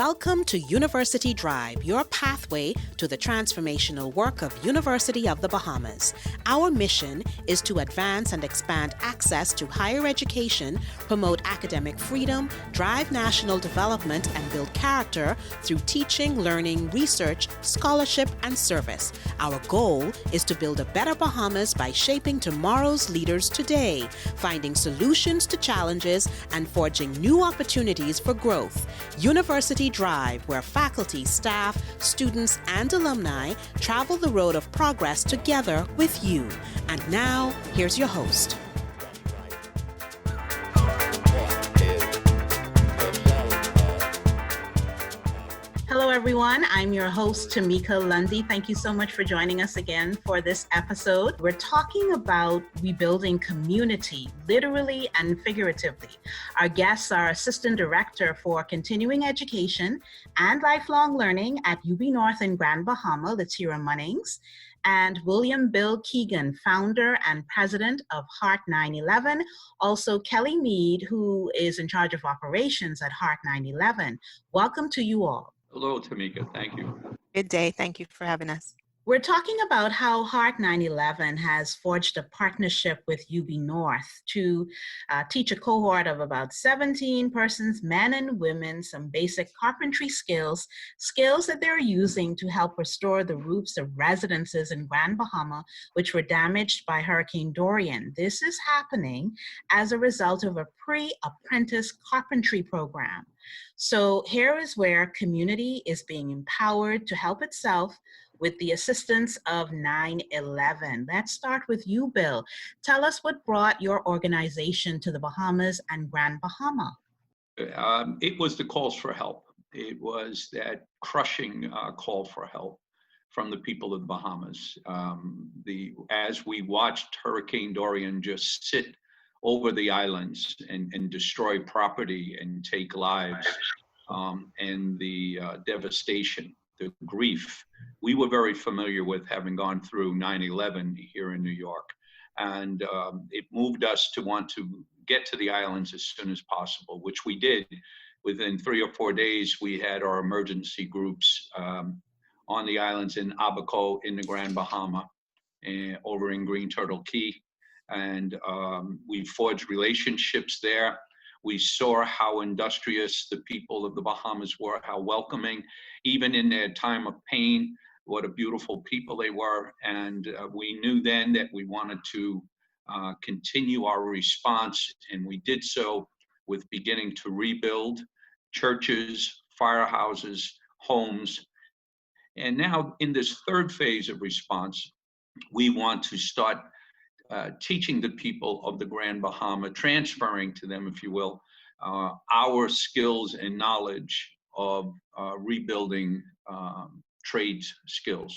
Welcome to University Drive, your pathway to the transformational work of University of the Bahamas. Our mission is to advance and expand access to higher education, promote academic freedom, drive national development, and build character through teaching, learning, research, scholarship, and service. Our goal is to build a better Bahamas by shaping tomorrow's leaders today, finding solutions to challenges, and forging new opportunities for growth. University Drive, where faculty, staff, students, and alumni travel the road of progress together with you. And now, here's your host. Hello, everyone. I'm your host, Tamika Lundy. Thank you so much for joining us again for this episode. We're talking about rebuilding community, literally and figuratively. Our guests are Assistant Director for Continuing Education and Lifelong Learning at UB North in Grand Bahama, Leterah Munnings, and William Bill Keegan, founder and president of Heart 911. Also, Kelly Mead, who is in charge of operations at Heart 911. Welcome to you all. Hello, Tamika. Thank you. Good day. Thank you for having us. We're talking about how Heart 911 has forged a partnership with UB North to teach a cohort of about 17 persons, men and women, some basic carpentry skills that they're using to help restore the roofs of residences in Grand Bahama, which were damaged by Hurricane Dorian. This is happening as a result of a pre-Apprentice carpentry program. So here is where community is being empowered to help itself with the assistance of 911. Let's start with you, Bill. Tell us what brought your organization to the Bahamas and Grand Bahama. It was the calls for help. It was that crushing call for help from the people of the Bahamas. As we watched Hurricane Dorian just sit over the islands and destroy property and take lives, and the devastation, the grief, we were very familiar with, having gone through 9/11 here in New York. And it moved us to want to get to the islands as soon as possible, which we did. Within 3 or 4 days, we had our emergency groups on the islands in Abaco, in the Grand Bahama, and over in Green Turtle Key. And we forged relationships there. We saw how industrious the people of the Bahamas were, how welcoming, even in their time of pain, what a beautiful people they were. And we knew then that we wanted to continue our response, and we did so with beginning to rebuild churches, firehouses, homes. And now in this third phase of response, we want to start teaching the people of the Grand Bahama, transferring to them, if you will, our skills and knowledge of rebuilding trades skills.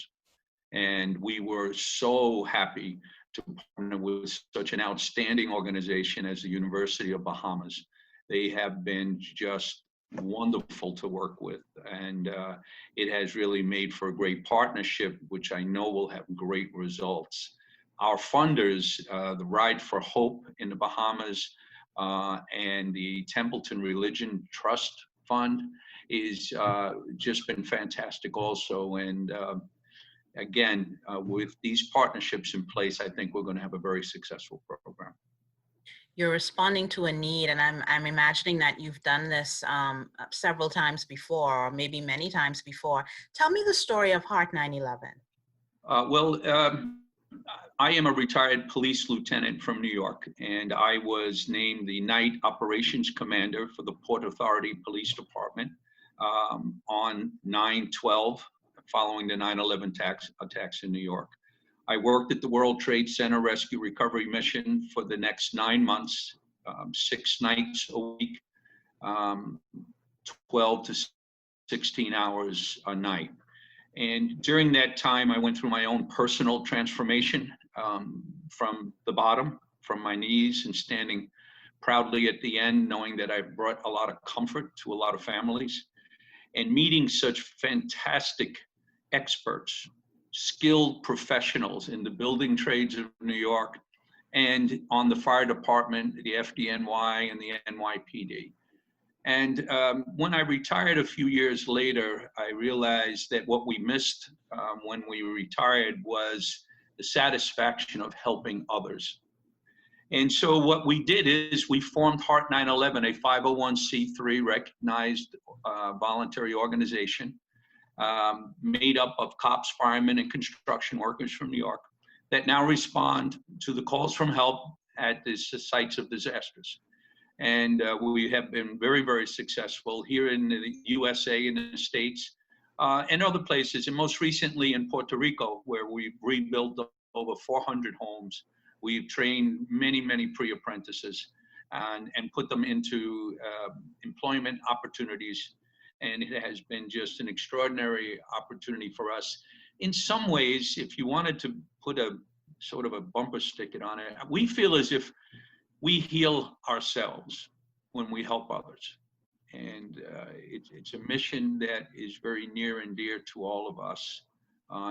And we were so happy to partner with such an outstanding organization as the University of Bahamas. They have been just wonderful to work with, and it has really made for a great partnership, which I know will have great results. Our funders, the Ride for Hope in the Bahamas and the Templeton Religion Trust Fund, is just been fantastic also. And again, with these partnerships in place, I think we're going to have a very successful program. You're responding to a need, and I'm imagining that you've done this several times before, or maybe many times before. Tell me the story of Heart 911. I am a retired police lieutenant from New York, and I was named the night operations commander for the Port Authority Police Department on 9/12, following the 9/11 attacks in New York. I worked at the World Trade Center Rescue Recovery Mission for the next 9 months, 6 nights a week, 12 to 16 hours a night. And during that time, I went through my own personal transformation from the bottom, from my knees, and standing proudly at the end, knowing that I brought a lot of comfort to a lot of families, and meeting such fantastic experts, skilled professionals in the building trades of New York and on the fire department, the FDNY and the NYPD. And when I retired a few years later, I realized that what we missed when we retired was the satisfaction of helping others. And so what we did is we formed Heart 9/11, a 501c3 recognized voluntary organization made up of cops, firemen, and construction workers from New York that now respond to the calls from help at the sites of disasters. And we have been very, very successful here in the USA, in the States, and other places, and most recently in Puerto Rico, where we've rebuilt over 400 homes. We've trained many, many pre-apprentices and put them into employment opportunities. And it has been just an extraordinary opportunity for us. In some ways, if you wanted to put a sort of a bumper sticker on it, we feel as if we heal ourselves when we help others. And it's a mission that is very near and dear to all of us,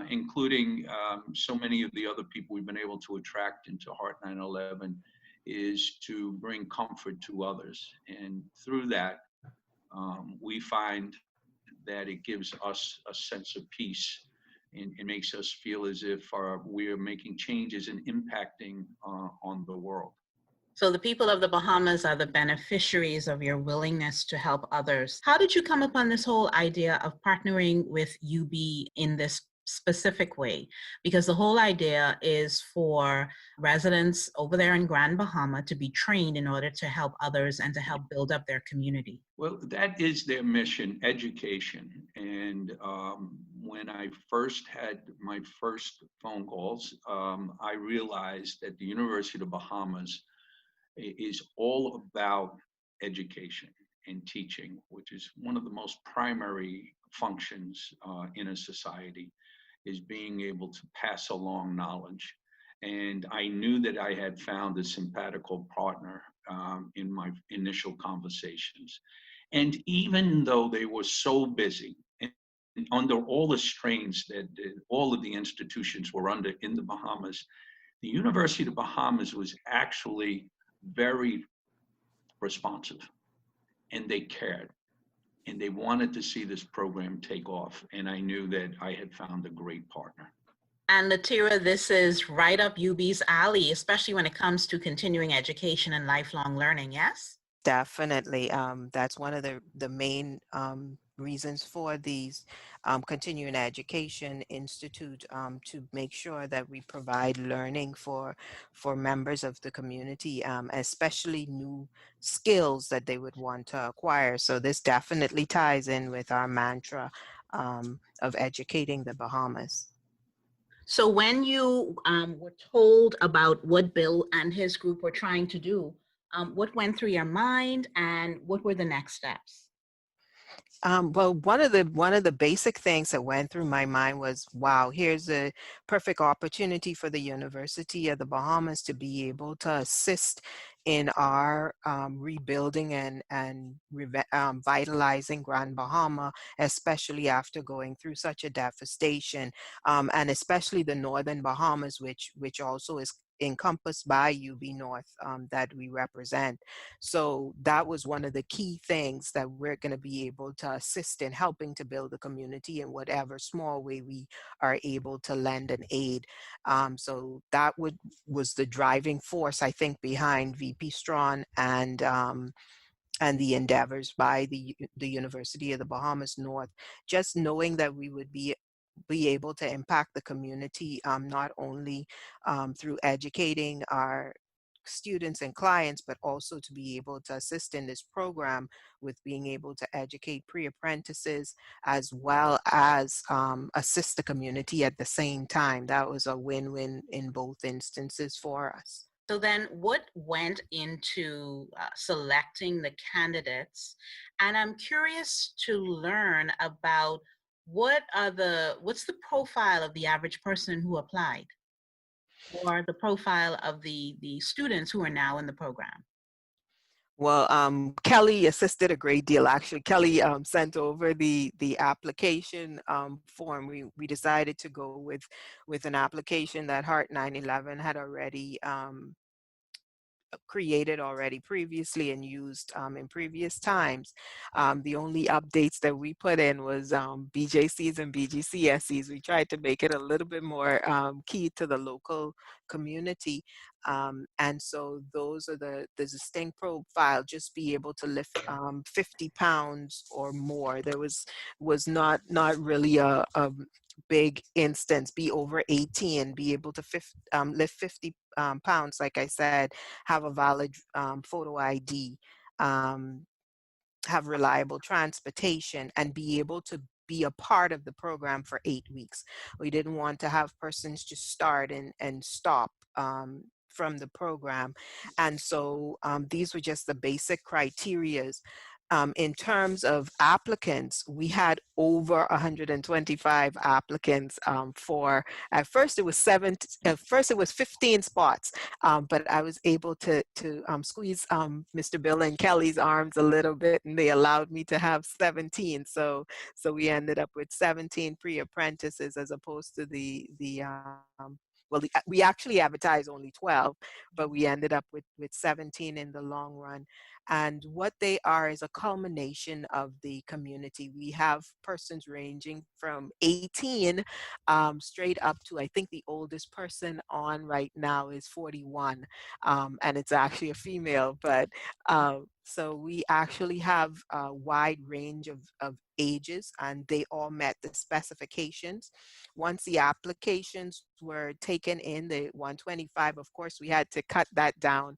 including so many of the other people we've been able to attract into Heart 9/11, is to bring comfort to others. And through that, we find that it gives us a sense of peace, and it makes us feel as if we're making changes and impacting on the world. So the people of the Bahamas are the beneficiaries of your willingness to help others. How did you come upon this whole idea of partnering with UB in this specific way? Because the whole idea is for residents over there in Grand Bahama to be trained in order to help others and to help build up their community. Well, that is their mission, education. And when I first had my first phone calls, I realized that the University of the Bahamas is all about education and teaching, which is one of the most primary functions in a society, is being able to pass along knowledge. And I knew that I had found a simpatico partner in my initial conversations. And even though they were so busy and under all the strains that all of the institutions were under in the Bahamas, the University of the Bahamas was actually very responsive, and they cared, and they wanted to see this program take off. And I knew that I had found a great partner. And Leterah, this is right up UB's alley, especially when it comes to continuing education and lifelong learning, yes? Definitely. That's one of the main reasons for these continuing education institute, to make sure that we provide learning for members of the community, especially new skills that they would want to acquire. So this definitely ties in with our mantra of educating the Bahamas. So when you were told about what Bill and his group were trying to do, what went through your mind and what were the next steps? Well, one of the basic things that went through my mind was, wow, here's a perfect opportunity for the University of the Bahamas to be able to assist in our rebuilding and vitalizing Grand Bahama, especially after going through such a devastation, and especially the Northern Bahamas, which also is encompassed by UB North that we represent. So that was one of the key things that we're going to be able to assist in helping to build the community in whatever small way we are able to lend and aid. So that was the driving force, I think, behind VP Strawn and the endeavors by the University of the Bahamas North, just knowing that we would be able to impact the community, not only through educating our students and clients, but also to be able to assist in this program with being able to educate pre-apprentices as well as assist the community at the same time. That was a win-win in both instances for us. So then what went into selecting the candidates? And I'm curious to learn about what's the profile of the average person who applied, or the profile of the students who are now in the program? Well, Kelly assisted a great deal. Actually, Kelly sent over the application form. We decided to go with an application that Heart 9/11 had already created already previously and used in previous times. The only updates that we put in was BJCs and BGCSEs. We tried to make it a little bit more key to the local community. And so those are the distinct profile, just be able to lift 50 pounds or more. There was not really a big instance, be over 18, be able to lift 50 pounds, like I said, have a valid photo ID, have reliable transportation, and be able to be a part of the program for 8 weeks. We didn't want to have persons just start and stop from the program. And so these were just the basic criterias. In terms of applicants, we had over 125 applicants for, at first it was 15 spots, but I was able to squeeze Mr. Bill and Kelly's arms a little bit, and they allowed me to have 17. So we ended up with 17 pre-apprentices as opposed to we actually advertised only 12, but we ended up with 17 in the long run. And what they are is a culmination of the community. We have persons ranging from 18 straight up to, I think the oldest person on right now is 41, and it's actually a female. But so we actually have a wide range of ages, and they all met the specifications. Once the applications were taken in, the 125, of course, we had to cut that down.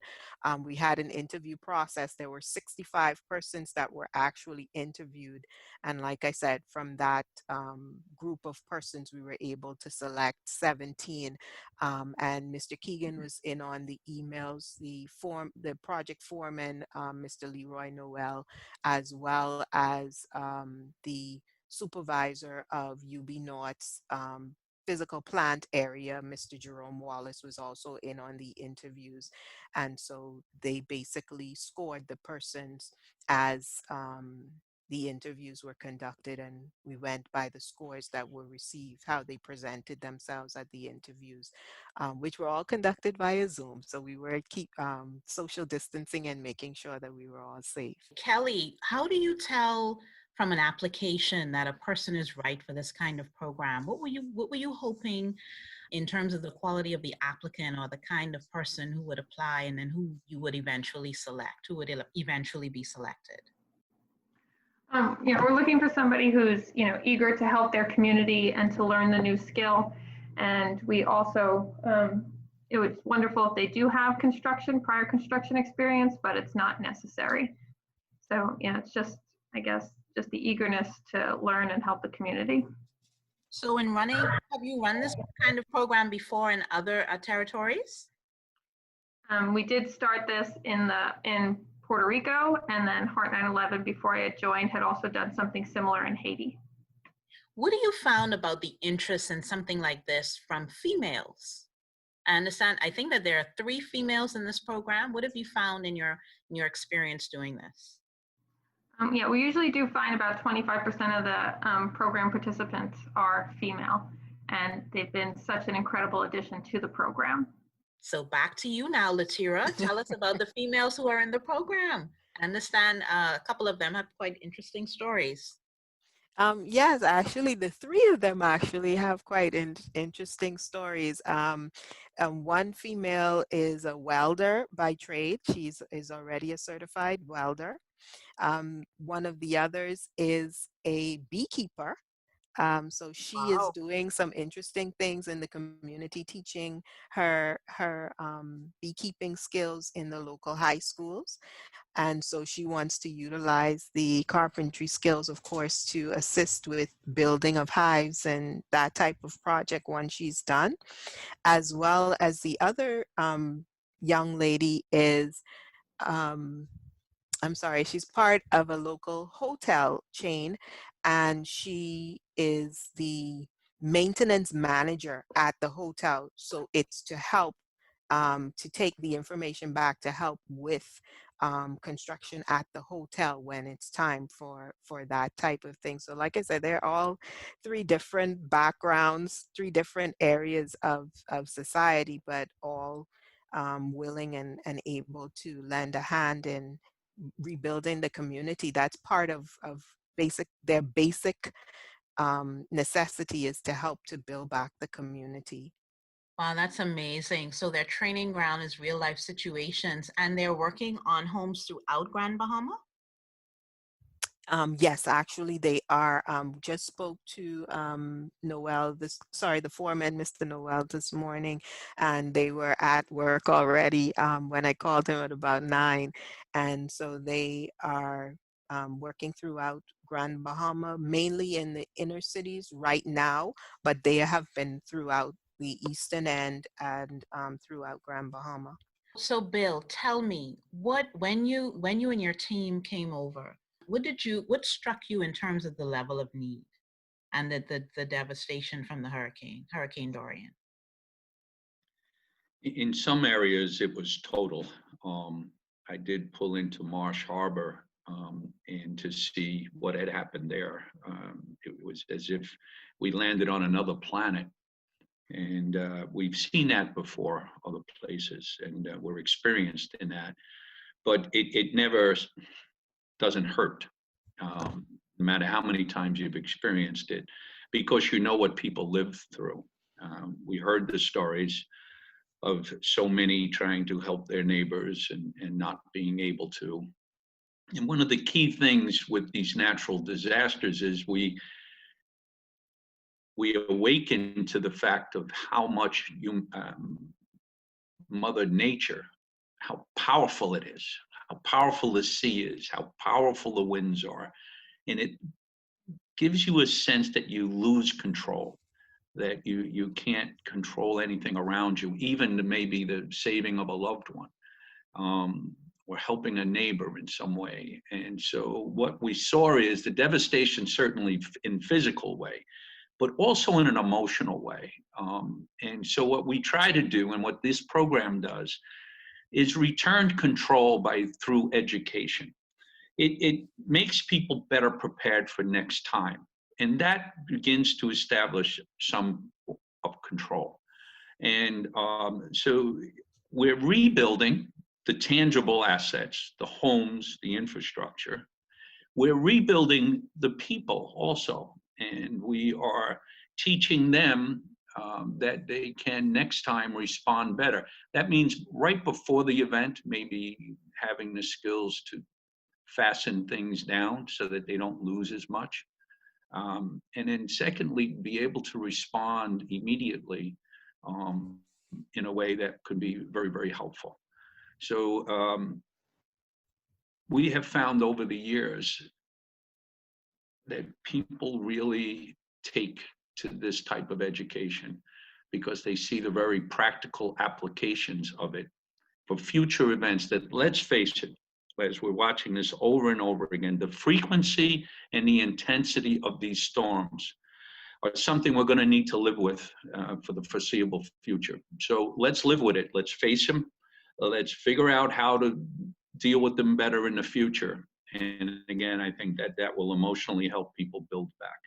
We had an interview process. There were 65 persons that were actually interviewed. And like I said, from that group of persons, we were able to select 17. And Mr. Keegan was in on the emails, the project foreman, Mr. Leroy Noel, as well as the supervisor of UB North's physical plant area, Mr. Jerome Wallace, was also in on the interviews. And so they basically scored the persons as the interviews were conducted, and we went by the scores that were received, how they presented themselves at the interviews, which were all conducted via Zoom. So we were keep social distancing and making sure that we were all safe. Kelly, how do you tell from an application that a person is right for this kind of program? What were you hoping in terms of the quality of the applicant, or the kind of person who would apply, and then who you would eventually select, who would eventually be selected? We're looking for somebody who's, eager to help their community and to learn the new skill. And we also, it was wonderful if they do have prior construction experience, but it's not necessary. So, it's just, I guess, just the eagerness to learn and help the community. So have you run this kind of program before in other territories? We did start this in Puerto Rico, and then Heart 9/11, before I had joined, had also done something similar in Haiti. What do you found about the interest in something like this from females? I think that there are 3 females in this program. What have you found in your experience doing this? We usually do find about 25% of the program participants are female, and they've been such an incredible addition to the program. So back to you now, Leterah. Tell us about the females who are in the program. I understand a couple of them have quite interesting stories. Yes, actually, the 3 of them actually have quite interesting stories. One female is a welder by trade. She's already a certified welder. One of the others is a beekeeper. So she is doing some interesting things in the community, teaching her beekeeping skills in the local high schools. And so she wants to utilize the carpentry skills, of course, to assist with building of hives and that type of project once she's done. As well as the other young lady is, she's part of a local hotel chain, and she is the maintenance manager at the hotel. So it's to help to take the information back to help with construction at the hotel when it's time for that type of thing. So like I said, they're all 3 different backgrounds, 3 different areas of society, but all willing and able to lend a hand in rebuilding the community. That's part of their basic necessity, is to help to build back the community. Wow, that's amazing. So their training ground is real life situations, and they're working on homes throughout Grand Bahama? Yes, actually they are. Just spoke to Noel, the foreman, Mr. Noel, this morning, and they were at work already when I called him at about 9. And so they are working throughout Grand Bahama, mainly in the inner cities right now, but they have been throughout the eastern end and throughout Grand Bahama. So Bill, tell me, when you and your team came over, what struck you in terms of the level of need and the devastation from the Hurricane Dorian? In some areas, it was total. I did pull into Marsh Harbor and to see what had happened there. It was as if we landed on another planet. And we've seen that before other places, and we're experienced in that. But it never doesn't hurt, no matter how many times you've experienced it, because you know what people live through. We heard the stories of so many trying to help their neighbors and not being able to. And one of the key things with these natural disasters is we awaken to the fact of how much Mother Nature, how powerful it is, how powerful the sea is, how powerful the winds are. And it gives you a sense that you lose control, that you can't control anything around you, even maybe the saving of a loved one, or helping a neighbor in some way. And so what we saw is the devastation, certainly in physical way, but also in an emotional way. And so what we try to do, and what this program does, is return control through education. It makes people better prepared for next time. And that begins to establish some of control. And so we're rebuilding the tangible assets, the homes, the infrastructure. We're rebuilding the people also. And we are teaching them that they can next time respond better. That means right before the event, maybe having the skills to fasten things down so that they don't lose as much. And then secondly, be able to respond immediately in a way that could be very, very helpful. So we have found over the years that people really take to this type of education because they see the very practical applications of it for future events that, let's face it, as we're watching this over and over again, the frequency and the intensity of these storms are something we're going to need to live with for the foreseeable future. So let's live with it. Let's face them. Let's figure out how to deal with them better in the future. And again, I think that will emotionally help people build back.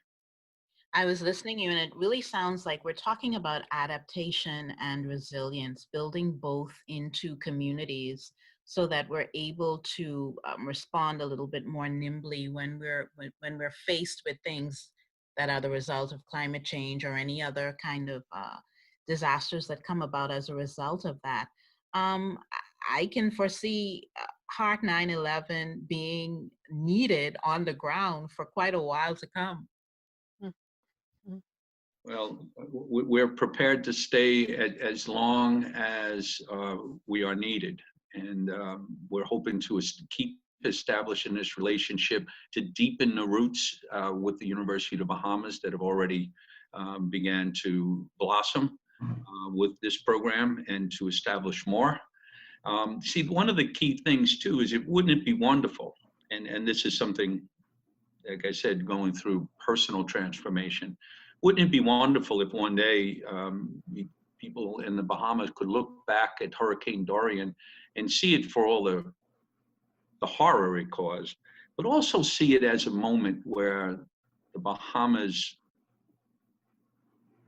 I was listening to you, and it really sounds like we're talking about adaptation and resilience, building both into communities so that we're able to respond a little bit more nimbly when we're faced with things that are the result of climate change or any other kind of disasters that come about as a result of that. I can foresee Heart 9/11 being needed on the ground for quite a while to come. Well, we're prepared to stay as long as we are needed. And we're hoping to keep establishing this relationship, to deepen the roots with the University of the Bahamas that have already began to blossom with this program, and to establish more. See, one of the key things too is, wouldn't it be wonderful? And this is something, like I said, going through personal transformation. Wouldn't it be wonderful if one day people in the Bahamas could look back at Hurricane Dorian and see it for all the horror it caused, but also see it as a moment where the Bahamas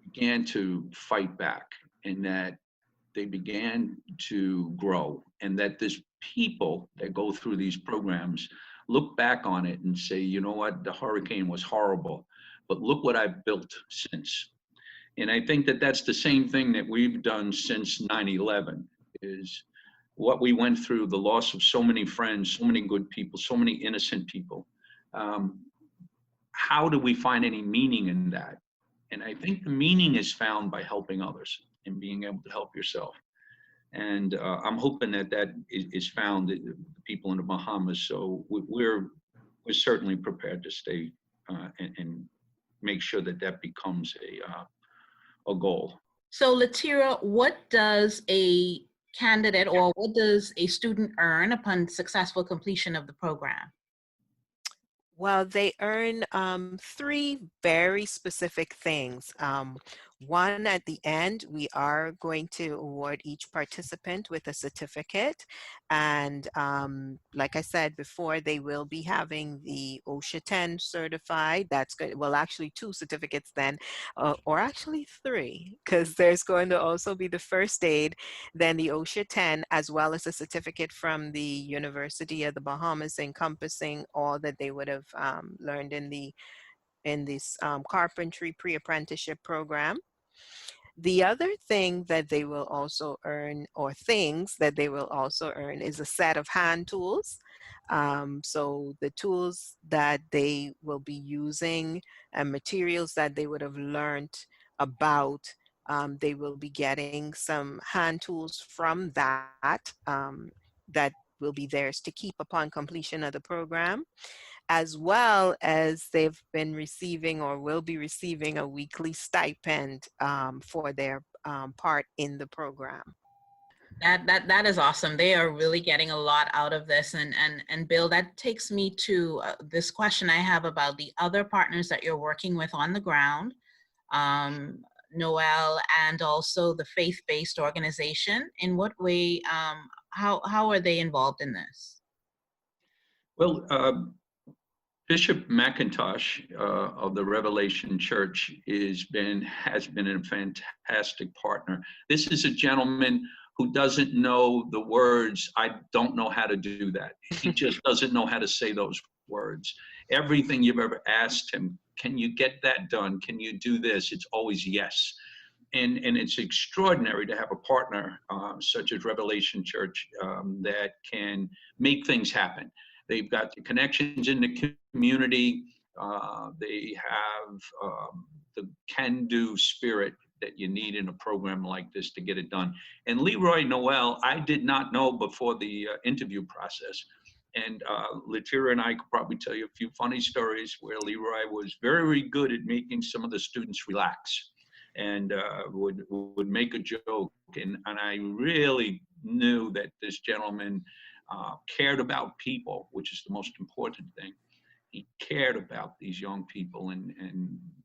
began to fight back, and that they began to grow, and that there's people that go through these programs look back on it and say, you know what, the hurricane was horrible, but look what I've built since. And I think that that's the same thing that we've done since 9/11, is what we went through, the loss of so many friends, so many good people, so many innocent people. How do we find any meaning in that? And I think the meaning is found by helping others and being able to help yourself. And I'm hoping that that is found in the people in the Bahamas. So we're certainly prepared to stay and make sure that that becomes a goal. So Leterah, what does a candidate or what does a student earn upon successful completion of the program? Well, they earn 3 very specific things. One, at the end, we are going to award each participant with a certificate. And like I said before, they will be having the OSHA 10 certified. That's good. Well, actually 2 certificates then, or actually 3, because there's going to also be the first aid, then the OSHA 10, as well as a certificate from the University of the Bahamas encompassing all that they would have learned in this carpentry pre-apprenticeship program. The other thing that they will also earn, or things that they will also earn, is a set of hand tools. So the tools that they will be using and materials that they would have learned about, they will be getting some hand tools from that, that will be theirs to keep upon completion of the program, as well as they've been receiving or will be receiving a weekly stipend for their part in the program. That is awesome. They are really getting a lot out of this. And Bill, that takes me to this question I have about the other partners that you're working with on the ground, Noel, and also the faith-based organization. In what way, how are they involved in this? Well, Bishop McIntosh of the Revelation Church has been a fantastic partner. This is a gentleman who doesn't know the words, I don't know how to do that. He just doesn't know how to say those words. Everything you've ever asked him, can you get that done? Can you do this? It's always yes. And it's extraordinary to have a partner such as Revelation Church that can make things happen. They've got the connections in the community. They have the can-do spirit that you need in a program like this to get it done. And Leroy Noel, I did not know before the interview process. And Leterah and I could probably tell you a few funny stories where Leroy was very, very good at making some of the students relax and would make a joke. And I really knew that this gentleman cared about people, which is the most important thing. He cared about these young people and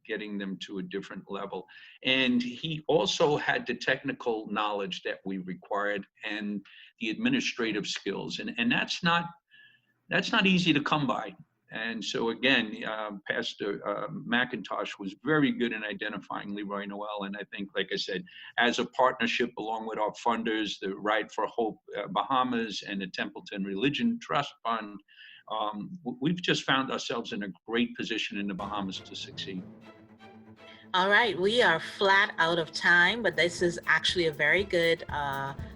getting them to a different level. And he also had the technical knowledge that we required and the administrative skills. And that's not easy to come by. And so again, Pastor McIntosh was very good in identifying Leroy Noel. And I think, like I said, as a partnership along with our funders, the Right for Hope Bahamas and the Templeton Religion Trust Fund, we've just found ourselves in a great position in the Bahamas to succeed. All right, we are flat out of time, but this is actually a very good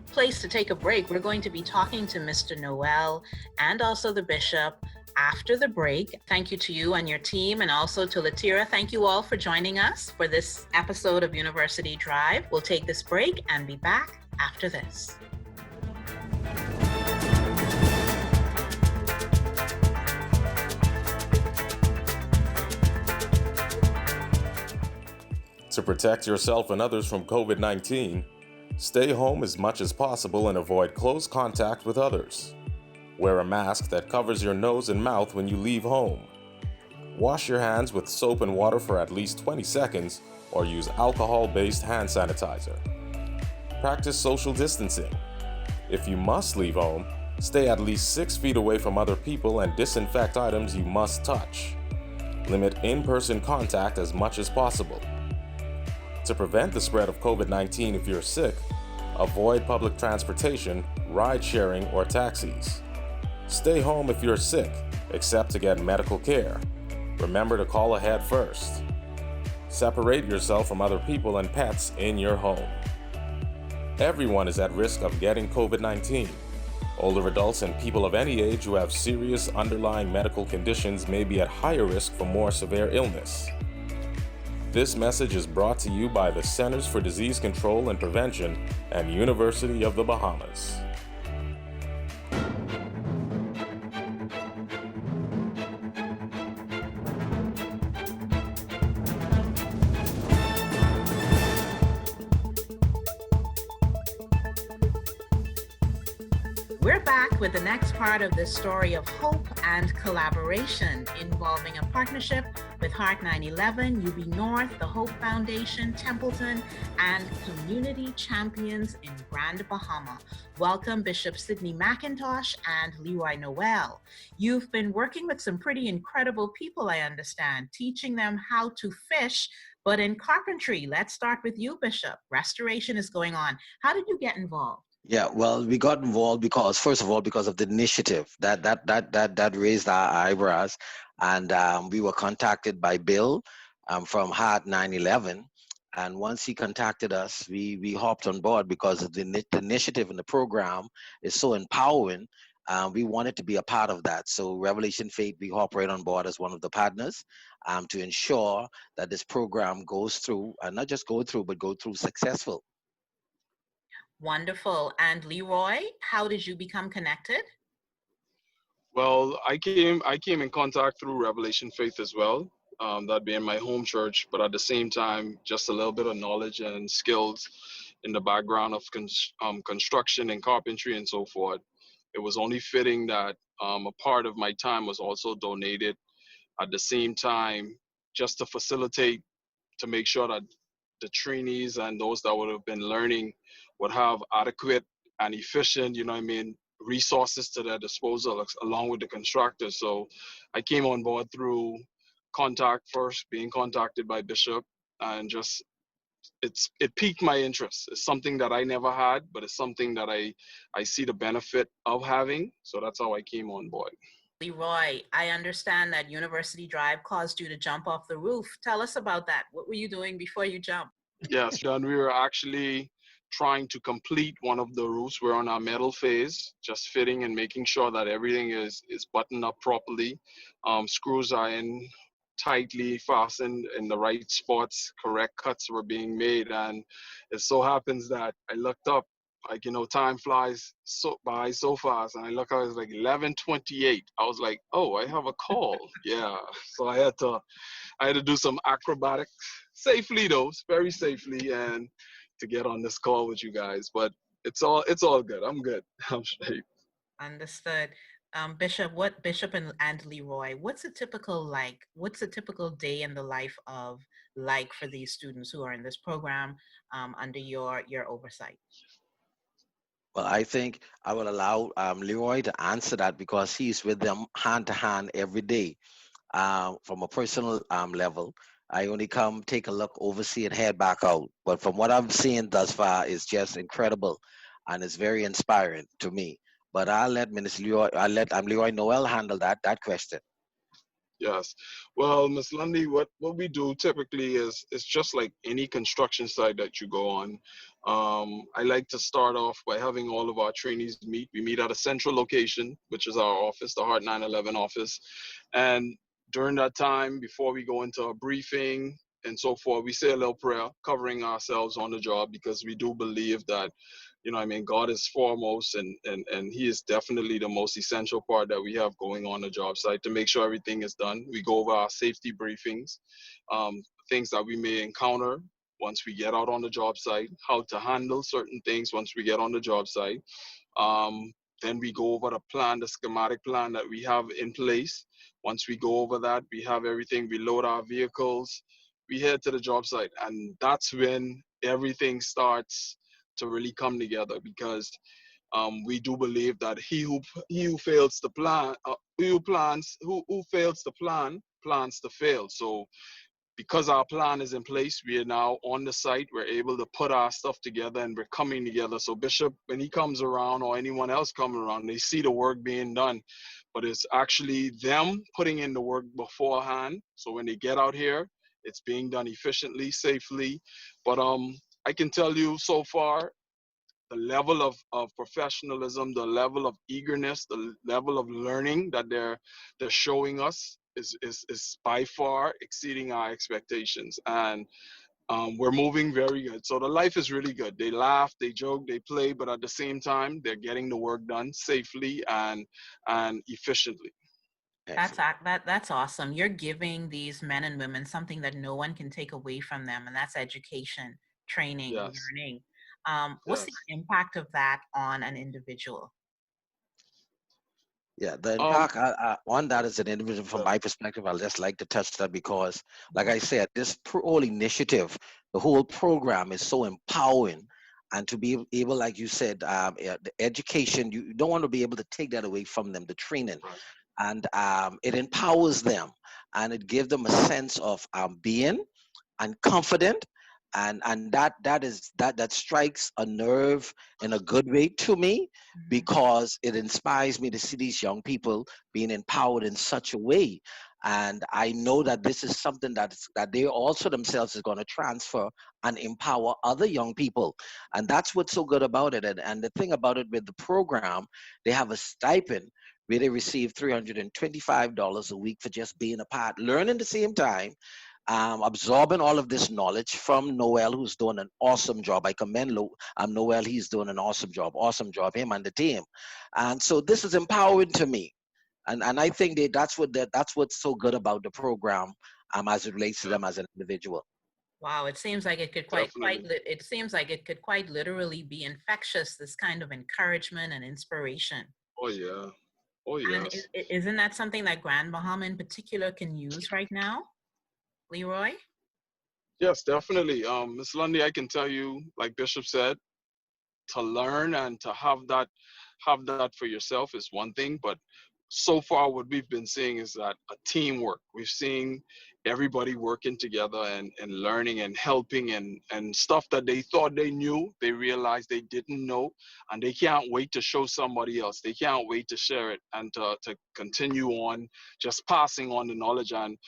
place to take a break. We're going to be talking to Mr. Noel and also the bishop after the break. Thank you to you and your team, and also to Leterah. Thank you all for joining us for this episode of University Drive. We'll take this break and be back after this. To protect yourself and others from COVID-19, stay home as much as possible and avoid close contact with others. Wear a mask that covers your nose and mouth when you leave home. Wash your hands with soap and water for at least 20 seconds or use alcohol-based hand sanitizer. Practice social distancing. If you must leave home, stay at least 6 feet away from other people and disinfect items you must touch. Limit in-person contact as much as possible. To prevent the spread of COVID-19 if you're sick, Avoid public transportation, ride sharing, or taxis. Stay home if you're sick, except to get medical care. Remember to call ahead first. Separate yourself from other people and pets in your home. Everyone is at risk of getting COVID-19. Older adults and people of any age who have serious underlying medical conditions may be at higher risk for more severe illness. This message is brought to you by the Centers for Disease Control and Prevention and University of the Bahamas. We're back with the next part of this story of hope and collaboration involving a partnership with Heart 911, UB North, the Hope Foundation, Templeton, and Community Champions in Grand Bahama. Welcome, Bishop Sidney McIntosh and Leroy Noel. You've been working with some pretty incredible people, I understand, teaching them how to fish, but in carpentry. Let's start with you, Bishop. Restoration is going on. How did you get involved? Yeah, well, we got involved because, first of all, because of the initiative that raised our eyebrows, and we were contacted by Bill from Heart 911, and once he contacted us, we hopped on board because of the initiative and the program is so empowering. We wanted to be a part of that. So Revelation Faith, we hop right on board as one of the partners to ensure that this program goes through, and not just go through, but go through successful. Wonderful. And Leroy, how did you become connected? Well, I came in contact through Revelation Faith as well, that being my home church, but at the same time, just a little bit of knowledge and skills in the background of construction and carpentry and so forth. It was only fitting that a part of my time was also donated at the same time, just to facilitate, to make sure that the trainees and those that would have been learning would have adequate and efficient, resources to their disposal along with the constructors. So I came on board through contact first, being contacted by Bishop, and just it piqued my interest. It's something that I never had, but it's something that I see the benefit of having. So that's how I came on board. Leroy, I understand that University Drive caused you to jump off the roof. Tell us about that. What were you doing before you jumped? Yes, and we were actually trying to complete one of the roofs. We're on our metal phase, just fitting and making sure that everything is buttoned up properly. Screws are in tightly fastened in the right spots. Correct cuts were being made, and it so happens that I looked up, time flies by so fast, and I look, I was like 11:28. I was like, oh, I have a call. Yeah, so I had to do some acrobatics, safely though, very safely, and to get on this call with you guys. But it's all good. I'm good. I'm straight. Understood. Bishop and Leroy, what's a typical day in the life of for these students who are in this program under your oversight? Well, I think I will allow Leroy to answer that because he's with them hand to hand every day. From a personal level, I only come, take a look, oversee, and head back out. But from what I've seen thus far, it's just incredible, and it's very inspiring to me. But I'll let Leroy Noel handle that question. Yes. Well, Ms. Lundy, what we do typically is just like any construction site that you go on. I like to start off by having all of our trainees meet. We meet at a central location, which is our office, the Heart 911 office. And during that time, before we go into a briefing and so forth, we say a little prayer covering ourselves on the job, because we do believe that, God is foremost, and he is definitely the most essential part that we have going on the job site to make sure everything is done. We go over our safety briefings, things that we may encounter once we get out on the job site, how to handle certain things once we get on the job site. Then we go over the schematic plan that we have in place. Once we go over that, we have everything, we load our vehicles, we head to the job site, and that's when everything starts to really come together, because we do believe that he who fails to plan, who fails to plan, plans to fail. So because our plan is in place, we are now on the site. We're able to put our stuff together and we're coming together. So Bishop, when he comes around or anyone else coming around, they see the work being done. But it's actually them putting in the work beforehand. So when they get out here, it's being done efficiently, safely. But I can tell you so far, the level of professionalism, the level of eagerness, the level of learning that they're showing us is by far exceeding our expectations. And we're moving very good. So the life is really good. They laugh, they joke, they play, but at the same time, they're getting the work done safely and efficiently. That's awesome. You're giving these men and women something that no one can take away from them, and that's education, training, Yes. learning. What's Yes. the impact of that on an individual? Yeah, the impact on that as an individual, from my perspective, I'll just like to touch that because, like I said, this whole initiative, the whole program is so empowering. And to be able, like you said, the education, you don't want to be able to take that away from them, the training. And it empowers them and it gives them a sense of being and confident, and that strikes a nerve in a good way to me, because it inspires me to see these young people being empowered in such a way. And I know that this is something that they also themselves is going to transfer and empower other young people. And that's what's so good about it. And the thing about it with the program, they have a stipend where they receive $325 a week for just being a part, learning the same time, absorbing all of this knowledge from Noel, who's doing an awesome job. I commend Noel. He's doing an awesome job, him and the team. And so this is empowering to me. And I think that's what's so good about the program, as it relates to them as an individual. Wow, it seems like it could it seems like it could quite literally be infectious, this kind of encouragement and inspiration. Oh yeah. Oh yes. And isn't that something that Grand Bahama in particular can use right now, Leroy? Yes, definitely. Ms. Lundy, I can tell you, like Bishop said, to learn and to have that for yourself is one thing, but so far what we've been seeing is that a teamwork. We've seen everybody working together and learning and helping and stuff that they thought they knew, they realized they didn't know, and they can't wait to show somebody else. They can't wait to share it and to continue on just passing on the knowledge. And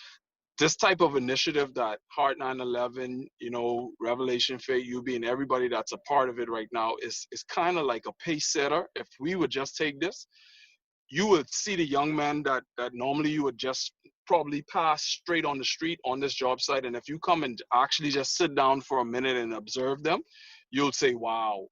this type of initiative that Heart 9/11, Revelation Faith, UB, and everybody that's a part of it right now is kind of like a pace setter. If we would just take this, you would see the young men that normally you would just probably pass straight on the street on this job site. And if you come and actually just sit down for a minute and observe them, you'll say, wow,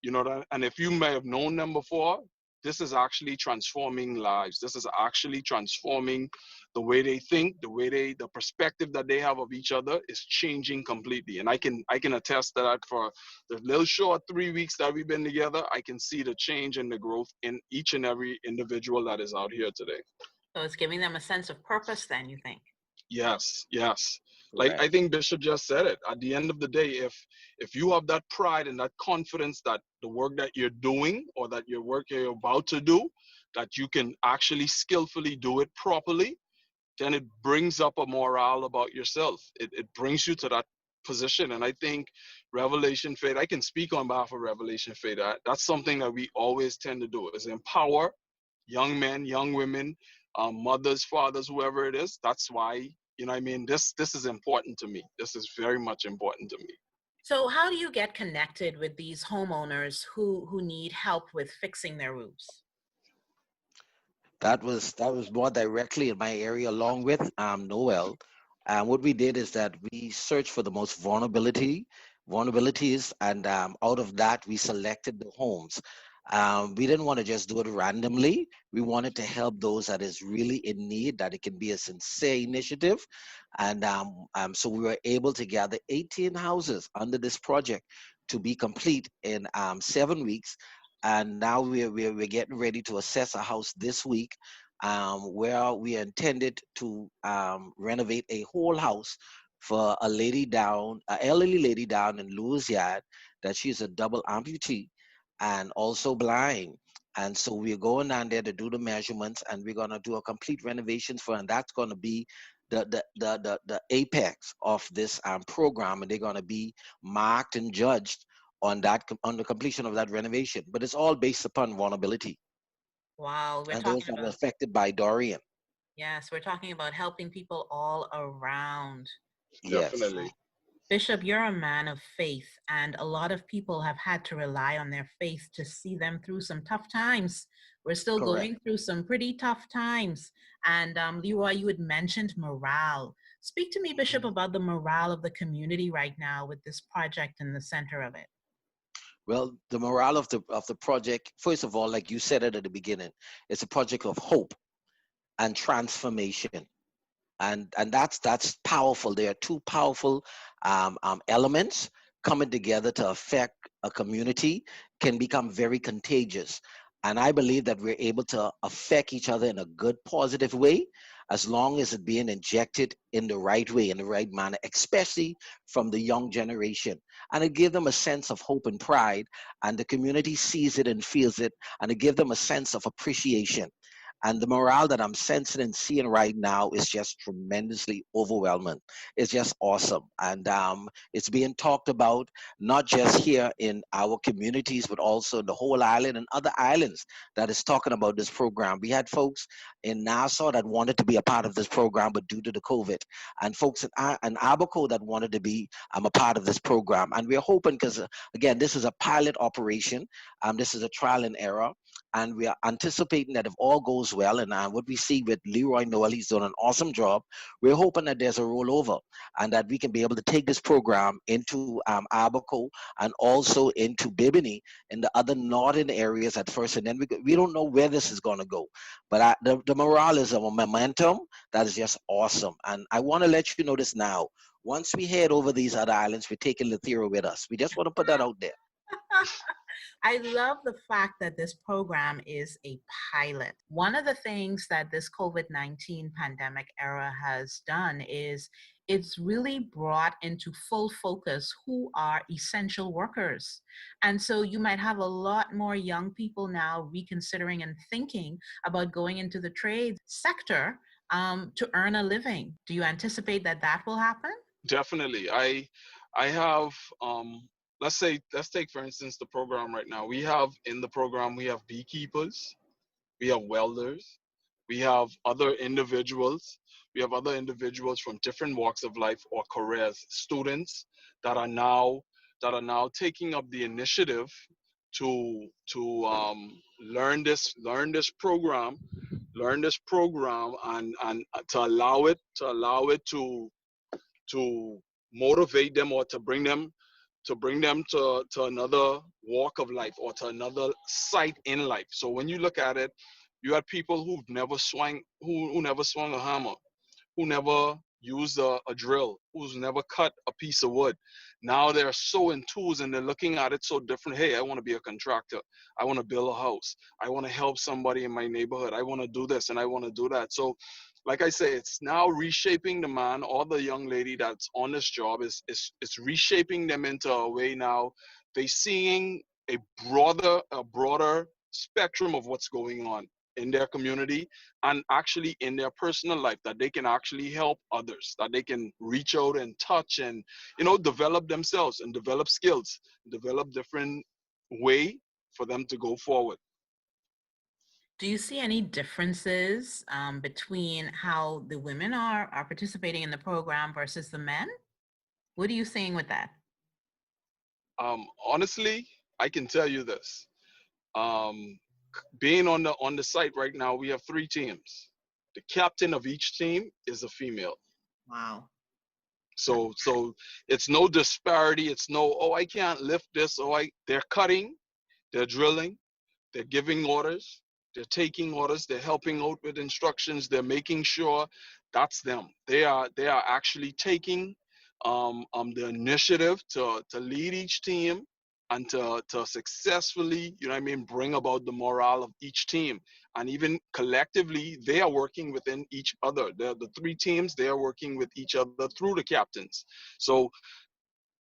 that. And if you may have known them before, this is actually transforming lives. This is actually transforming the way they think, the perspective that they have of each other is changing completely. And I can attest to that. For the little short 3 weeks that we've been together, I can see the change and the growth in each and every individual that is out here today. So it's giving them a sense of purpose then, you think? Yes. Like I think Bishop just said it. At the end of the day, if you have that pride and that confidence that the work that you're doing or that your work you're about to do, that you can actually skillfully do it properly, then it brings up a morale about yourself. It brings you to that position. And I think Revelation Faith, I can speak on behalf of Revelation Faith. That's something that we always tend to do, is empower young men, young women, mothers, fathers, whoever it is. That's why, this is important to me. This is very much important to me. So how do you get connected with these homeowners who need help with fixing their roofs? That was more directly in my area, along with Noel. And what we did is that we searched for the most vulnerabilities, and out of that we selected the homes. We didn't want to just do it randomly. We wanted to help those that is really in need, that it can be a sincere initiative. And so we were able to gather 18 houses under this project to be complete in 7 weeks. And now we're getting ready to assess a house this week, where we intended to renovate a whole house for a elderly lady down in Louisiana, that she's a double amputee and also blind. And so we're going down there to do the measurements, and we're going to do a complete renovations for her, and that's going to be the apex of this program, and they're going to be marked and judged on the completion of that renovation. But it's all based upon vulnerability Wow, we're and those talking that were about, affected by Dorian. yes, we're talking about helping people all around. Yes. Definitely. Bishop, you're a man of faith, and a lot of people have had to rely on their faith to see them through some tough times. We're still Correct. going through some pretty tough times. And Leroy, you had mentioned morale. Speak to me, Bishop, about the morale of the community right now with this project in the center of it. Well, the morale of the project, first of all, like you said it at the beginning, it's a project of hope and transformation. And that's powerful. There are two powerful elements coming together to affect a community, can become very contagious. And I believe that we're able to affect each other in a good, positive way, as long as it's being injected in the right way, in the right manner, especially from the young generation. And it gives them a sense of hope and pride, and the community sees it and feels it, and it gives them a sense of appreciation. And the morale that I'm sensing and seeing right now is just tremendously overwhelming. It's just awesome. And it's being talked about not just here in our communities, but also the whole island and other islands that is talking about this program. We had folks in Nassau that wanted to be a part of this program, but due to the COVID, and folks in Abaco that wanted to be a part of this program. And we're hoping, because again, this is a pilot operation. This is a trial and error. And we are anticipating that if all goes well, and what we see with Leroy Noel, he's done an awesome job. We're hoping that there's a rollover and that we can be able to take this program into Abaco and also into Bibini and the other northern areas at first. And then we don't know where this is going to go. But the morale is a momentum that is just awesome. And I want to let you know this now. Once we head over these other islands, we're taking Leterah with us. We just want to put that out there. I love the fact that this program is a pilot. One of the things that this COVID-19 pandemic era has done is it's really brought into full focus who are essential workers. And so you might have a lot more young people now reconsidering and thinking about going into the trade sector to earn a living. Do you anticipate that that will happen? Definitely. I have let's take for instance the program right now. We have in the program, we have beekeepers, we have welders, we have other individuals, from different walks of life or careers, students that are now taking up the initiative to learn this program and to allow it to motivate them or to bring them to another walk of life or to another site in life. So when you look at it, you had people who never swung a hammer, who never used a drill, who's never cut a piece of wood. Now they're so enthused and they're looking at it so different. Hey, I want to be a contractor. I want to build a house. I want to help somebody in my neighborhood. I want to do this and I want to do that. So like I say, it's now reshaping the man or the young lady that's on this job. It's reshaping them into a way now they're seeing a broader spectrum of what's going on in their community and actually in their personal life, that they can actually help others, that they can reach out and touch and, develop themselves and develop skills, develop different way for them to go forward. Do you see any differences between how the women are participating in the program versus the men? What are you seeing with that? Honestly, I can tell you this. Being on the site right now, we have 3 teams. The captain of each team is a female. Wow. So it's no disparity. It's no, oh, I can't lift this. They're cutting, they're drilling, they're giving orders, they're taking orders, they're helping out with instructions, they're making sure that's them. They are actually taking the initiative to lead each team and to successfully, bring about the morale of each team. And even collectively, they are working within each other. The 3 teams, they are working with each other through the captains. So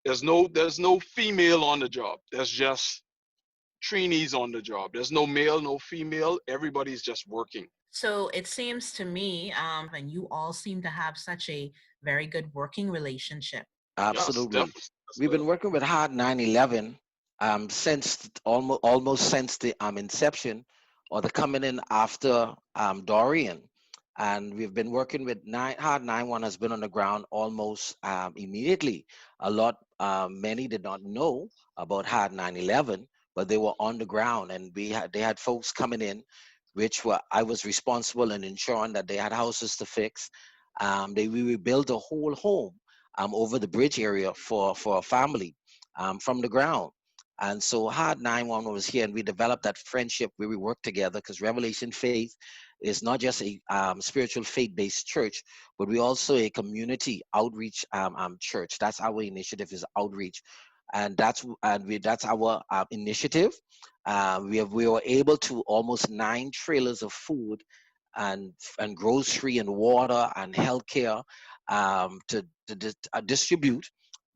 there's no female on the job. There's just trainees on the job. There's no male, no female. Everybody's just working. So it seems to me, and you all seem to have such a very good working relationship. Yes, Absolutely. definitely. We've been working with Hard 911 since almost since the inception or the coming in after Dorian. And we've been working with Hard 91 has been on the ground almost immediately. Many did not know about Hard 911, but they were on the ground, and they had folks coming in, which I was responsible in ensuring that they had houses to fix. We rebuilt a whole home over the bridge area for a family from the ground. And so Hard 911 was here, and we developed that friendship where we work together, because Revelation Faith is not just a spiritual faith-based church, but we also a community outreach church. That's our initiative, is outreach, and that's our initiative. We were able to almost 9 trailers of food and grocery and water and healthcare to distribute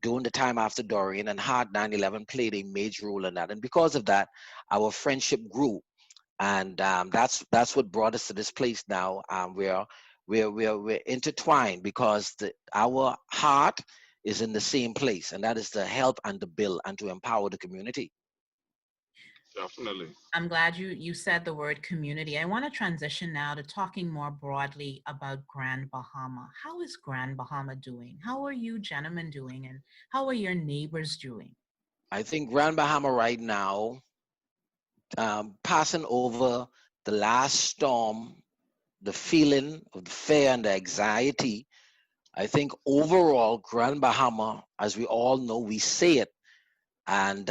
during the time after Dorian, and Hard 911 played a major role in that. And because of that, our friendship grew, and that's what brought us to this place now. We're intertwined because our heart is in the same place, and that is to help and to build and to empower the community. Definitely. I'm glad you said the word community. I want to transition now to talking more broadly about Grand Bahama. How is Grand Bahama doing? How are you gentlemen doing? And how are your neighbors doing? I think Grand Bahama right now, passing over the last storm, the feeling of the fear and the anxiety. I think overall, Grand Bahama, as we all know, we say it, and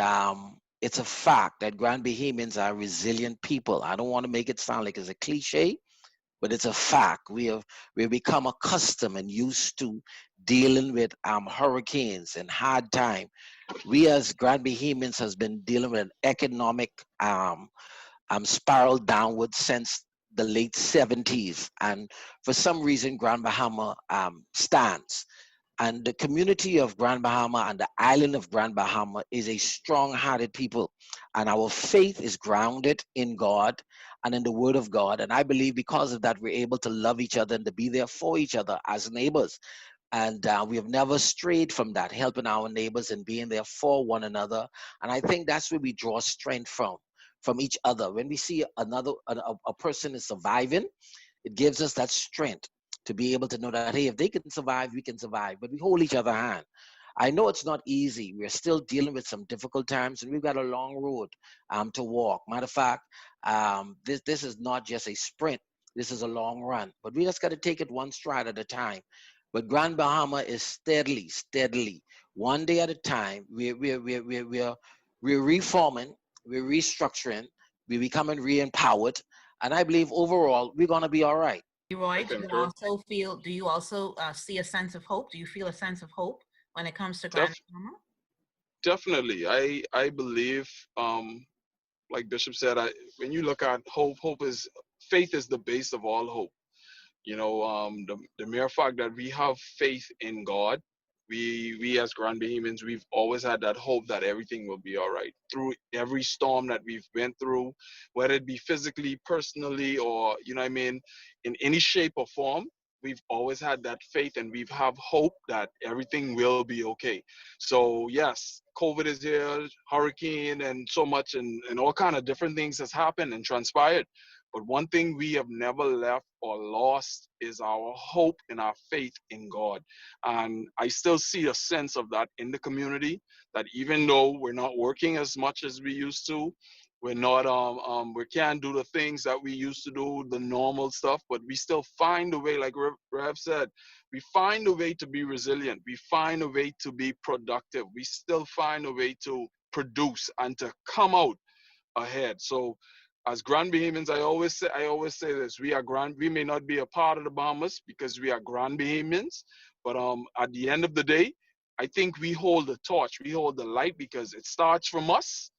it's a fact that Grand Bahamians are resilient people. I don't want to make it sound like it's a cliche, but it's a fact. We've become accustomed and used to dealing with hurricanes and hard time. We as Grand Bahamians has been dealing with an economic spiral downward since the late 70s, and for some reason Grand Bahama stands. And the community of Grand Bahama and the island of Grand Bahama is a strong-hearted people, and our faith is grounded in God and in the Word of God. And I believe because of that, we're able to love each other and to be there for each other as neighbors. And we have never strayed from that, helping our neighbors and being there for one another. And I think that's where we draw strength from each other. When we see a person is surviving, it gives us that strength to be able to know that, hey, if they can survive, we can survive. But we hold each other hand. I know it's not easy. We're still dealing with some difficult times, and we've got a long road to walk. Matter of fact, this is not just a sprint. This is a long run. But we just got to take it one stride at a time. But Grand Bahama is steadily, one day at a time. We're reforming, we're restructuring, we're becoming re-empowered, and I believe overall we're gonna be all right. Leroy, do you also see a sense of hope? Do you feel a sense of hope when it comes to Grand Bahama? Definitely. I believe, like Bishop said, when you look at faith is the base of all hope. You know, the mere fact that we have faith in God, we as Grand Bahamians, we've always had that hope that everything will be all right through every storm that we've been through, whether it be physically, personally, or in any shape or form. We've always had that faith, and we've have hope that everything will be okay. So yes, COVID is here, hurricane, and so much, and all kind of different things has happened and transpired. But one thing we have never left or lost is our hope and our faith in God. And I still see a sense of that in the community, that even though we're not working as much as we used to, we're not we can't do the things that we used to do, the normal stuff, but we still find a way, like Rev said, we find a way to be resilient. We find a way to be productive. We still find a way to produce and to come out ahead. So as Grand Bahamians, I always say this: we may not be a part of the Bahamas because we are Grand Bahamians, but at the end of the day, I think we hold the torch, we hold the light, because it starts from us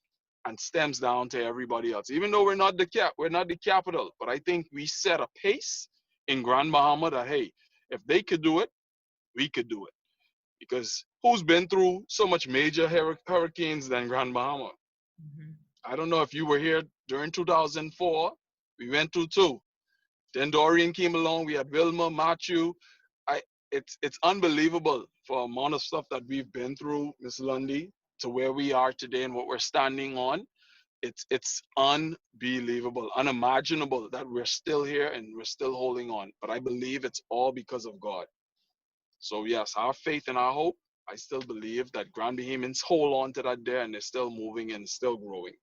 and stems down to everybody else. Even though we're not the capital, but I think we set a pace in Grand Bahama that, hey, if they could do it, we could do it. Because who's been through so much major hurricanes than Grand Bahama? Mm-hmm. I don't know if you were here during 2004. We went through 2. Then Dorian came along. We had Wilma, Matthew. It's unbelievable for the amount of stuff that we've been through, Miss Lundy, to where we are today and what we're standing on. It's unbelievable, unimaginable that we're still here and we're still holding on. But I believe it's all because of God. So yes, our faith and our hope, I still believe that Grand Bahamians hold on to that there and they're still moving and still growing.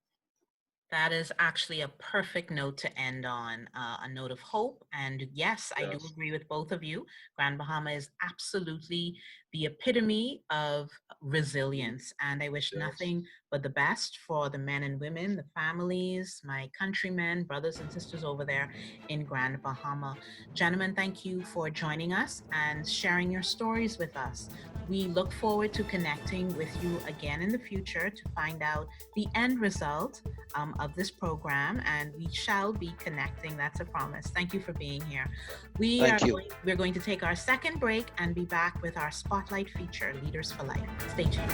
That is actually a perfect note to end on, a note of hope. And yes, I do agree with both of you. Grand Bahama is absolutely the epitome of resilience. And I wish nothing but the best for the men and women, the families, my countrymen, brothers and sisters over there in Grand Bahama. Gentlemen, thank you for joining us and sharing your stories with us. We look forward to connecting with you again in the future to find out the end result of this program, and we shall be connecting. That's a promise. Thank you for being here. We're going to take our second break and be back with our spotlight feature, Leaders for Life. Stay tuned.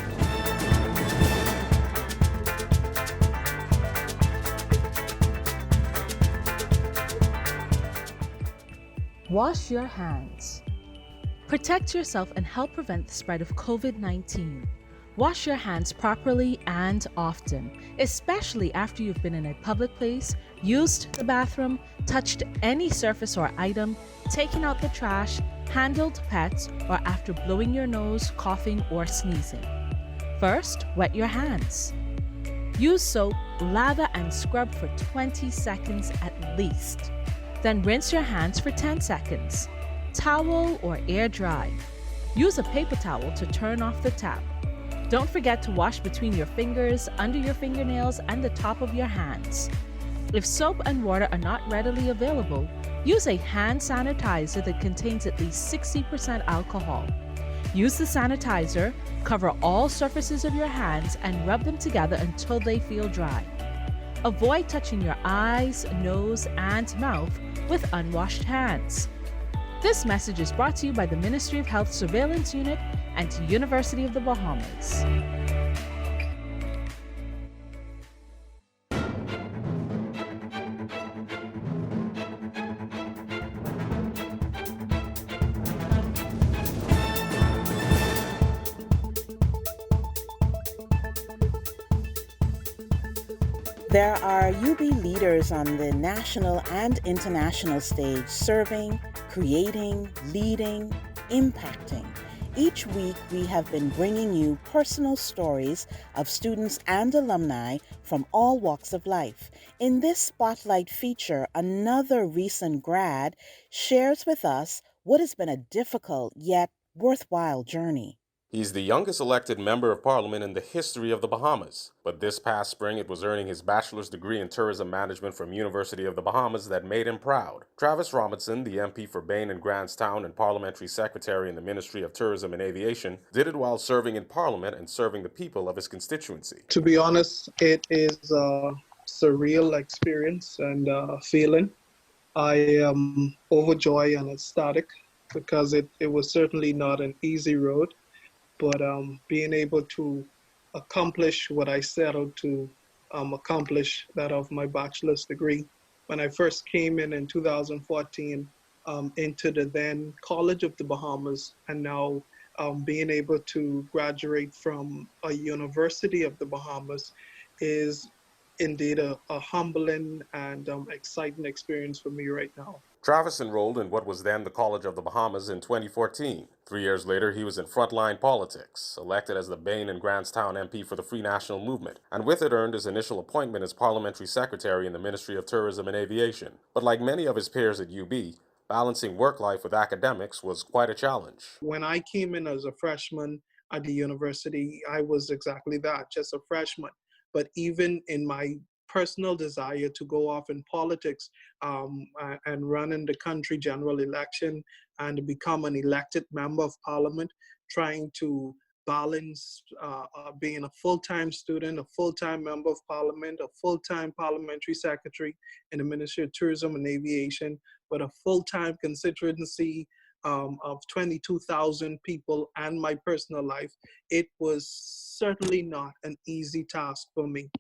Wash your hands. Protect yourself and help prevent the spread of COVID-19. Wash your hands properly and often, especially after you've been in a public place, used the bathroom, touched any surface or item, taken out the trash, handled pets, or after blowing your nose, coughing, or sneezing. First, wet your hands. Use soap, lather, and scrub for 20 seconds at least. Then rinse your hands for 10 seconds. Towel or air dry. Use a paper towel to turn off the tap. Don't forget to wash between your fingers, under your fingernails, and the top of your hands. If soap and water are not readily available, use a hand sanitizer that contains at least 60% alcohol. Use the sanitizer, cover all surfaces of your hands, and rub them together until they feel dry. Avoid touching your eyes, nose, and mouth with unwashed hands. This message is brought to you by the Ministry of Health Surveillance Unit and University of the Bahamas. There are UB leaders on the national and international stage serving, creating, leading, impacting. Each week, we have been bringing you personal stories of students and alumni from all walks of life. In this spotlight feature, another recent grad shares with us what has been a difficult yet worthwhile journey. He's the youngest elected member of parliament in the history of the Bahamas, but this past spring it was earning his bachelor's degree in tourism management from University of the Bahamas that made him proud. Travis Robinson, the MP for Bain and Grantstown and parliamentary secretary in the Ministry of Tourism and Aviation, did it while serving in parliament and serving the people of his constituency. To be honest, it is a surreal experience and feeling. I am overjoyed and ecstatic because it was certainly not an easy road. But being able to accomplish what I set out to accomplish, that of my bachelor's degree. When I first came in 2014 into the then College of the Bahamas, and now being able to graduate from a University of the Bahamas is indeed a humbling and exciting experience for me right now. Travis enrolled in what was then the College of the Bahamas in 2014. 3 years later, he was in frontline politics, elected as the Bain and Grantstown MP for the Free National Movement, and with it earned his initial appointment as parliamentary secretary in the Ministry of Tourism and Aviation. But like many of his peers at UB, balancing work life with academics was quite a challenge. When I came in as a freshman at the university, I was exactly that, just a freshman. But even in my personal desire to go off in politics and run in the country general election and become an elected member of parliament, trying to balance being a full-time student, a full-time member of parliament, a full-time parliamentary secretary in the Ministry of Tourism and Aviation, but a full-time constituency of 22,000 people and my personal life. It was certainly not an easy task for me.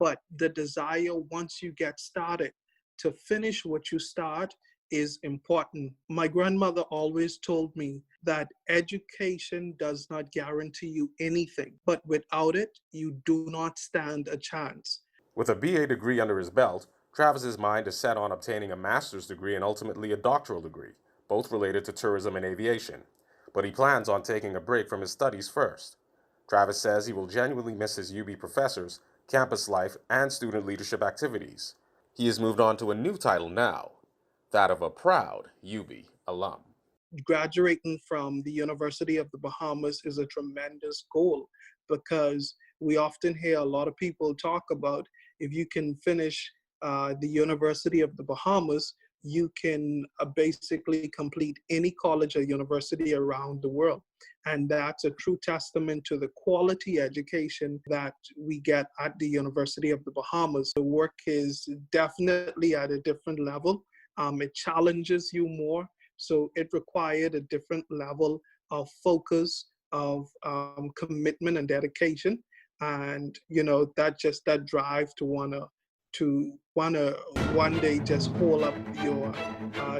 But the desire, once you get started, to finish what you start is important. My grandmother always told me that education does not guarantee you anything, but without it, you do not stand a chance. With a BA degree under his belt, Travis's mind is set on obtaining a master's degree and ultimately a doctoral degree, both related to tourism and aviation. But he plans on taking a break from his studies first. Travis says he will genuinely miss his UB professors, campus life, and student leadership activities. He has moved on to a new title now, that of a proud UB alum. Graduating from the University of the Bahamas is a tremendous goal, because we often hear a lot of people talk about, if you can finish the University of the Bahamas, you can basically complete any college or university around the world. And that's a true testament to the quality education that we get at the University of the Bahamas. The work is definitely at a different level. It challenges you more. So it required a different level of focus, of commitment and dedication. And, that drive to wanna one day just hold up your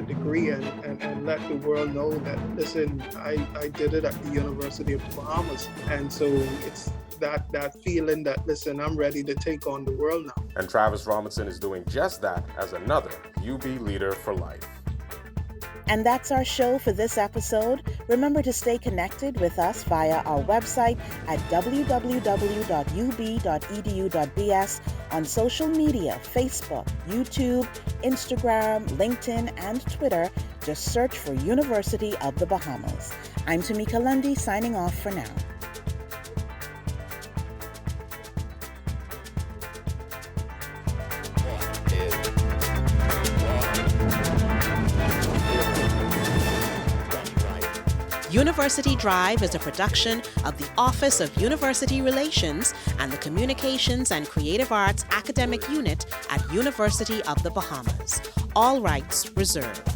degree and let the world know that, listen, I did it at the University of the Bahamas. And so it's that feeling that, listen, I'm ready to take on the world now. And Travis Robinson is doing just that as another UB leader for life. And that's our show for this episode. Remember to stay connected with us via our website at www.ub.edu.bs, on social media, Facebook, YouTube, Instagram, LinkedIn, and Twitter. Just search for University of the Bahamas. I'm Tamika Lundy, signing off for now. University Drive is a production of the Office of University Relations and the Communications and Creative Arts Academic Unit at University of the Bahamas. All rights reserved.